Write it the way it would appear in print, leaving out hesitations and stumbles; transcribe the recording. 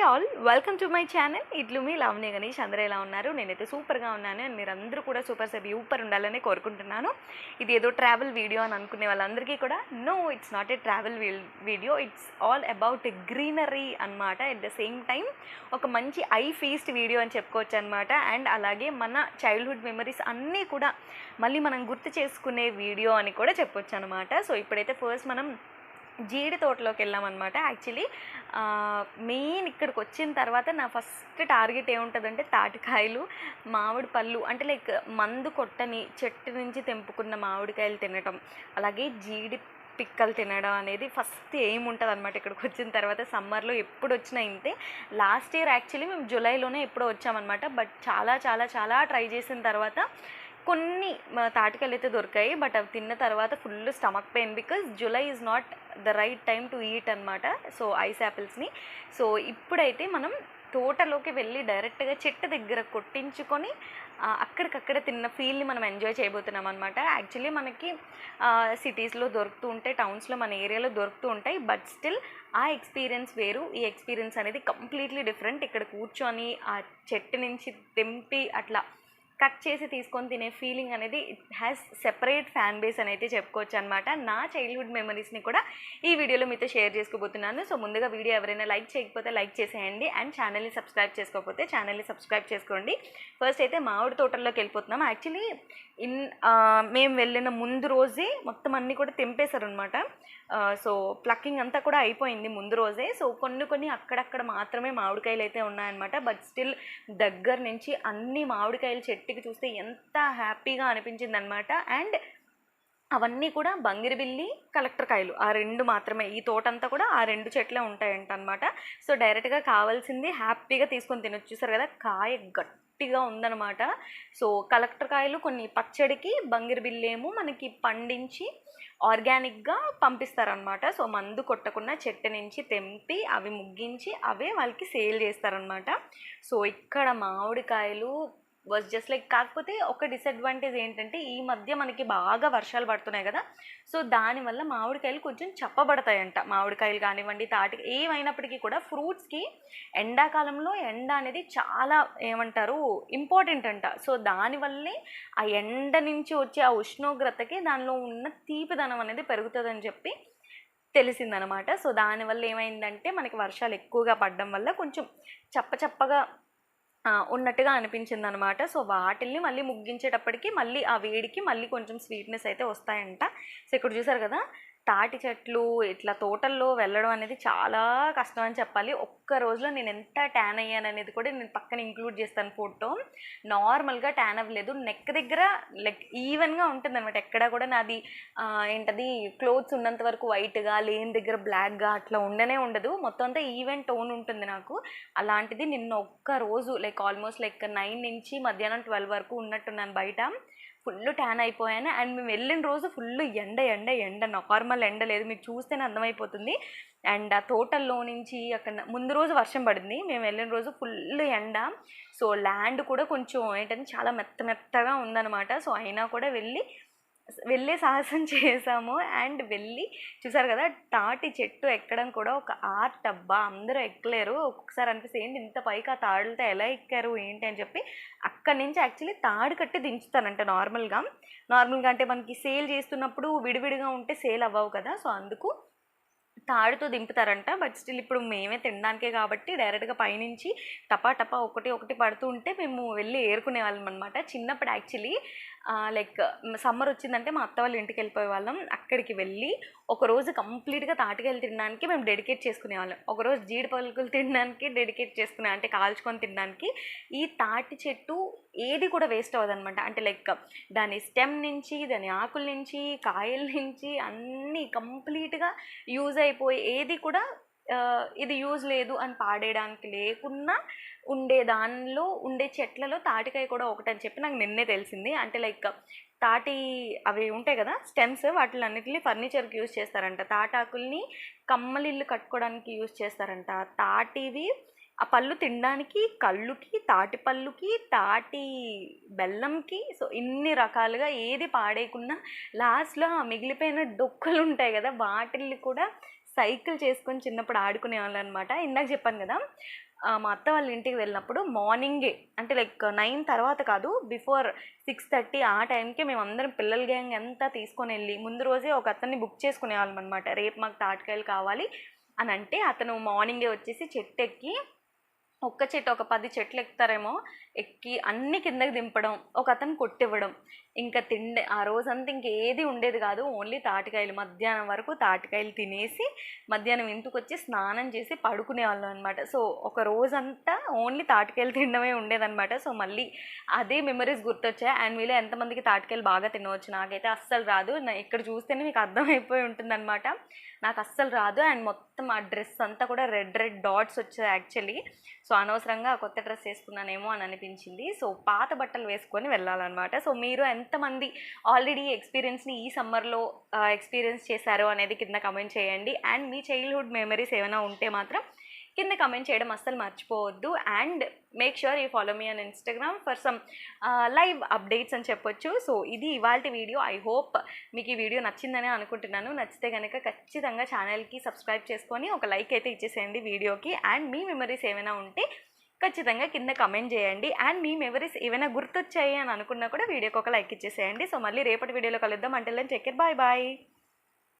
All welcome to my channel ఇట్లు మీ లావణ్య గణేష్. అందరూ ఎలా ఉన్నారు? నేనైతే సూపర్గా ఉన్నాను అండ్ మీరందరూ కూడా సూపర్ ఉండాలని కోరుకుంటున్నాను. ఇది ఏదో ట్రావెల్ వీడియో అని అనుకునే వాళ్ళందరికీ కూడా no, it's not a travel video, it's all about greenery అనమాట. ఎట్ ద సేమ్ టైం ఒక మంచి ఐ ఫీస్ట్ వీడియో అని చెప్పుకోవచ్చు అనమాట. అండ్ అలాగే మన చైల్డ్హుడ్ మెమరీస్ అన్నీ కూడా మళ్ళీ మనం గుర్తు చేసుకునే వీడియో అని కూడా చెప్పొచ్చు అనమాట. సో ఇప్పుడైతే ఫస్ట్ మనం జీడి తోటలోకి వెళ్ళామన్నమాట. యాక్చువల్లీ మెయిన్ ఇక్కడికి వచ్చిన తర్వాత నా ఫస్ట్ టార్గెట్ ఏముంటుందంటే తాటికాయలు, మామిడి పళ్ళు, అంటే లైక్ మందు కొట్టని చెట్టు నుంచి తెంపుకున్న మామిడికాయలు తినటం, అలాగే జీడి పిక్కలు తినడం అనేది ఫస్ట్ ఏముంటుంది అనమాట. ఇక్కడికి వచ్చిన తర్వాత సమ్మర్లో ఎప్పుడు వచ్చినా ఇంతే. లాస్ట్ ఇయర్ యాక్చువల్లీ మేము జూలైలోనే ఎప్పుడో వచ్చామన్నమాట. బట్ చాలా చాలా చాలా ట్రై చేసిన తర్వాత కొన్ని తాటికాయలు అయితే దొరికాయి. బట్ అవి తిన్న తర్వాత full stomach pain, because July is not the right time to eat అనమాట. సో ఐస్ యాపిల్స్ని. సో ఇప్పుడైతే మనం తోటలోకి వెళ్ళి డైరెక్ట్గా చెట్టు దగ్గర కొట్టించుకొని అక్కడికక్కడ తిన్న ఫీల్ని మనం ఎంజాయ్ చేయబోతున్నాం అనమాట. యాక్చువల్లీ మనకి సిటీస్లో దొరుకుతూ ఉంటాయి, టౌన్స్లో మన ఏరియాలో దొరుకుతూ ఉంటాయి. బట్ స్టిల్ ఆ ఎక్స్పీరియన్స్ వేరు, ఈ ఎక్స్పీరియన్స్ అనేది కంప్లీట్లీ డిఫరెంట్. ఇక్కడ కూర్చొని ఆ చెట్టు నుంచి తెంపి అట్లా కట్ చేసి తీసుకొని తినే ఫీలింగ్ అనేది it has separate fan base అని అయితే చెప్పుకోవచ్చు అనమాట. నా చైల్డ్హుడ్ మెమరీస్ని కూడా ఈ వీడియోలో మీతో షేర్ చేసుకోబోతున్నాను. సో ముందుగా వీడియో ఎవరైనా లైక్ చేయకపోతే లైక్ చేసేయండి అండ్ ఛానల్ని సబ్స్క్రైబ్ చేసుకోకపోతే ఛానల్ని సబ్స్క్రైబ్ చేసుకోండి. ఫస్ట్ అయితే మామిడి తోటల్లోకి వెళ్ళిపోతున్నాం. యాక్చువల్లీ మేము వెళ్ళిన ముందు రోజే మొత్తం అన్నీ కూడా తెంపేశారనమాట. సో ప్లక్కింగ్ అంతా కూడా అయిపోయింది ముందు రోజే. సో కొన్ని అక్కడక్కడ మాత్రమే మామిడికాయలు అయితే ఉన్నాయన్నమాట. బట్ స్టిల్ దగ్గర నుంచి అన్ని మామిడికాయలు చెట్టుకి చూస్తే ఎంత హ్యాపీగా అనిపించింది అనమాట. అండ్ అవన్నీ కూడా బంగిరిబిల్లి, కలెక్టర్ కాయలు, ఆ రెండు మాత్రమే. ఈ తోటంతా కూడా ఆ రెండు చెట్లే ఉంటాయంట అనమాట. సో డైరెక్ట్గా కావాల్సింది హ్యాపీగా తీసుకొని తినొచ్చు. చూసారు కదా, కాయ గట్టిగా ఉందన్నమాట. సో కలెక్టర్ కాయలు కొన్ని పచ్చడికి, బంగిరిబిల్లి ఏమో మనకి పండించి ఆర్గానిక్గా పంపిస్తారనమాట. సో మందు కొట్టకుండా చెట్టు నుంచి తెంపి అవి ముగ్గించి అవే వాళ్ళకి సేల్ చేస్తారనమాట. సో ఇక్కడ మామిడికాయలు వాజ్ జస్ట్ లైక్. కాకపోతే ఒక డిసడ్వాంటేజ్ ఏంటంటే ఈ మధ్య మనకి బాగా వర్షాలు పడుతున్నాయి కదా. సో దానివల్ల మామిడికాయలు కొంచెం చప్పబడతాయంట. మామిడికాయలు కానివ్వండి, తాటి ఏమైనప్పటికీ కూడా ఫ్రూట్స్కి ఎండాకాలంలో ఎండ అనేది చాలా ఏమంటారు ఇంపార్టెంట్ అంట. సో దానివల్లే ఆ ఎండ నుంచి వచ్చే ఆ ఉష్ణోగ్రతకి దానిలో ఉన్న తీపిదనం అనేది పెరుగుతుందని చెప్పి తెలిసిందనమాట. సో దానివల్ల ఏమైందంటే మనకి వర్షాలు ఎక్కువగా పడడం వల్ల కొంచెం చప్పగా ఉన్నట్టుగా అనిపించింది అనమాట. సో వాటిల్ని మళ్ళీ ముగ్గించేటప్పటికి మళ్ళీ ఆ వేడికి మళ్ళీ కొంచెం స్వీట్నెస్ అయితే వస్తాయంట. సో ఇక్కడ చూసారు కదా, తాటి చెట్లు ఇట్లా తోటల్లో వెళ్ళడం అనేది చాలా కష్టం అని చెప్పాలి. ఒక్క రోజులో నేను ఎంత ట్యాన్ అయ్యాను అనేది కూడా నేను పక్కన ఇంక్లూడ్ చేస్తాను ఫోటో. నార్మల్గా ట్యాన్ అవ్వలేదు, నెక్ దగ్గర లైక్ ఈవెన్గా ఉంటుంది అనమాట. ఎక్కడ కూడా నాది ఏంటది క్లోత్స్ ఉన్నంత వరకు వైట్గా, లేని దగ్గర బ్లాక్గా అట్లా ఉండదు. మొత్తం అంతా ఈవెన్ టోన్ ఉంటుంది నాకు. అలాంటిది నిన్న ఒక్క రోజు లైక్ ఆల్మోస్ట్ లైక్ 9 నుంచి మధ్యాహ్నం 12 వరకు ఉన్నట్టున్నాను బయట. ఫుల్ ట్యాన్ అయిపోయాను. అండ్ మేము వెళ్ళిన రోజు ఫుల్ ఎండ, నార్మల్ ఎండ లేదు, మీకు చూస్తేనే అర్థమైపోతుంది. అండ్ ఆ తోటల్లో నుంచి అక్కడ ముందు రోజు వర్షం పడింది, మేము వెళ్ళిన రోజు ఫుల్ ఎండ. సో ల్యాండ్ కూడా కొంచెం ఏంటంటే చాలా మెత్తగా ఉందన్నమాట. సో అయినా కూడా వెళ్ళే సాహసం చేసాము. అండ్ వెళ్ళి చూసారు కదా, తాటి చెట్టు ఎక్కడం కూడా ఒక ఆర్ట్ అబ్బా. అందరూ ఎక్కలేరు. ఒక్కొక్కసారి అనిపిస్తే ఏంటి ఇంత పైకి ఆ తాడులతో ఎలా ఎక్కారు ఏంటి అని చెప్పి. అక్కడి నుంచి యాక్చువల్లీ తాడు కట్టి దించుతానంట నార్మల్గా అంటే మనకి సేల్ చేస్తున్నప్పుడు విడివిడిగా ఉంటే సేల్ అవ్వవు కదా. సో అందుకు తాడుతో దింపుతారంట. బట్ స్టిల్ ఇప్పుడు మేమే తినడానికే కాబట్టి డైరెక్ట్గా పైనుంచి టపా ఒకటి పడుతూ ఉంటే మేము వెళ్ళి ఏరుకునే వాళ్ళం అనమాట. చిన్నప్పుడు యాక్చువల్లీ లైక్ సమ్మర్ వచ్చిందంటే మా అత్త వాళ్ళ ఇంటికి వెళ్ళిపోయే వాళ్ళం. అక్కడికి వెళ్ళి ఒకరోజు కంప్లీట్గా తాటికాయలు తినడానికి మేము డెడికేట్ చేసుకునేవాళ్ళం. ఒకరోజు జీడి పలుకులు తినడానికి డెడికేట్ చేసుకునే, అంటే కాల్చుకొని తినడానికి. ఈ తాటి చెట్టు ఏది కూడా వేస్ట్ అవ్వదన్నమాట. అంటే లైక్ దాని స్టెమ్ నుంచి, దాని ఆకుల నుంచి, కాయల నుంచి అన్నీ కంప్లీట్గా యూజ్ అయిపోయి ఏది కూడా ఇది యూజ్ లేదు అని పాడేయడానికి లేకున్నా దానిలో ఉండే చెట్లలో తాటికాయ కూడా ఒకటని చెప్పి నాకు నిన్నే తెలిసింది. అంటే లైక్ తాటి అవి ఉంటాయి కదా స్టెమ్స్, వాటిలన్నిటిని ఫర్నిచర్కి యూజ్ చేస్తారంట. తాటాకుల్ని కమ్మలిల్లు కట్టుకోవడానికి యూజ్ చేస్తారంట. తాటివి ఆ పళ్ళు తినడానికి, కళ్ళుకి, తాటి పళ్ళుకి, తాటి బెల్లంకి. సో ఇన్ని రకాలుగా ఏది పాడేయకుండా లాస్ట్లో ఆ మిగిలిపోయిన డొక్కలు ఉంటాయి కదా వాటిల్ని కూడా సైకిల్ చేసుకొని చిన్నప్పుడు ఆడుకునేవాళ్ళు అనమాట. ఇందాక చెప్పాను కదా, మా అత్త వాళ్ళ ఇంటికి వెళ్ళినప్పుడు మార్నింగే, అంటే లైక్ 9 తర్వాత కాదు, బిఫోర్ 6:30 ఆ టైంకే మేమందరం పిల్లల గ్యాంగ్ అంతా తీసుకొని వెళ్ళి ముందు రోజే ఒక అతన్ని బుక్ చేసుకునేవాళ్ళం అనమాట. రేపు మాకు తాటికాయలు కావాలి అని అంటే అతను మార్నింగే వచ్చేసి చెట్టు ఎక్కి, ఒక్క చెట్టు ఒక 10 చెట్లు ఎక్కుతారేమో, ఎక్కి అన్ని కిందకి దింపడం, ఒక అతను కొట్టివ్వడం, ఇంకా తిండే ఆ రోజంతా ఇంకేది ఉండేది కాదు, ఓన్లీ తాటికాయలు. మధ్యాహ్నం వరకు తాటికాయలు తినేసి మధ్యాహ్నం ఇంటికి వచ్చి స్నానం చేసి పడుకునేవాళ్ళం అనమాట. సో ఒక రోజంతా ఓన్లీ తాటికాయలు తినడమే ఉండేదన్నమాట. సో మళ్ళీ అదే మెమరీస్ గుర్తొచ్చాయి. అండ్ మీలో ఎంతమందికి తాటికాయలు బాగా తినవచ్చు? నాకైతే అస్సలు రాదు. ఇక్కడ చూస్తేనే మీకు అర్థమైపోయి ఉంటుందన్నమాట, నాకు అస్సలు రాదు. అండ్ మొత్తం ఆ డ్రెస్ అంతా కూడా రెడ్ డాట్స్ వచ్చాయి యాక్చువల్లీ. సో అనవసరంగా కొత్త డ్రెస్ వేసుకున్నానేమో అని అనిపించింది. సో పాత బట్టలు వేసుకొని వెళ్ళాలన్నమాట. సో మీరు ఎంతమంది ఆల్రెడీ ఎక్స్పీరియన్స్ని ఈ సమ్మర్లో ఎక్స్పీరియన్స్ చేశారో అనేది కింద కమెంట్ చేయండి. అండ్ మీ చైల్డ్హుడ్ మెమరీస్ ఏమైనా ఉంటే మాత్రం కింద కమెంట్ చేయడం అస్సలు మర్చిపోవద్దు. And make sure you follow me on Instagram for some live updates అని చెప్పొచ్చు. సో ఇది ఇవాల్టి వీడియో. ఐ హోప్ మీకు ఈ వీడియో నచ్చిందని అనుకుంటున్నాను. నచ్చితే కనుక ఖచ్చితంగా ఛానల్కి సబ్స్క్రైబ్ చేసుకొని ఒక లైక్ అయితే ఇచ్చేసేయండి వీడియోకి. అండ్ మీ మెమరీస్ ఏమైనా ఉంటే ఖచ్చితంగా కింద కమెంట్ చేయండి. అండ్ మీ మెమరీస్ ఏమైనా గుర్తొచ్చాయి అని అనుకున్నా కూడా వీడియోకి ఒక లైక్ ఇచ్చేసేయండి. సో మళ్ళీ రేపటి వీడియోలో కలుద్దాం. Until then take care, bye bye.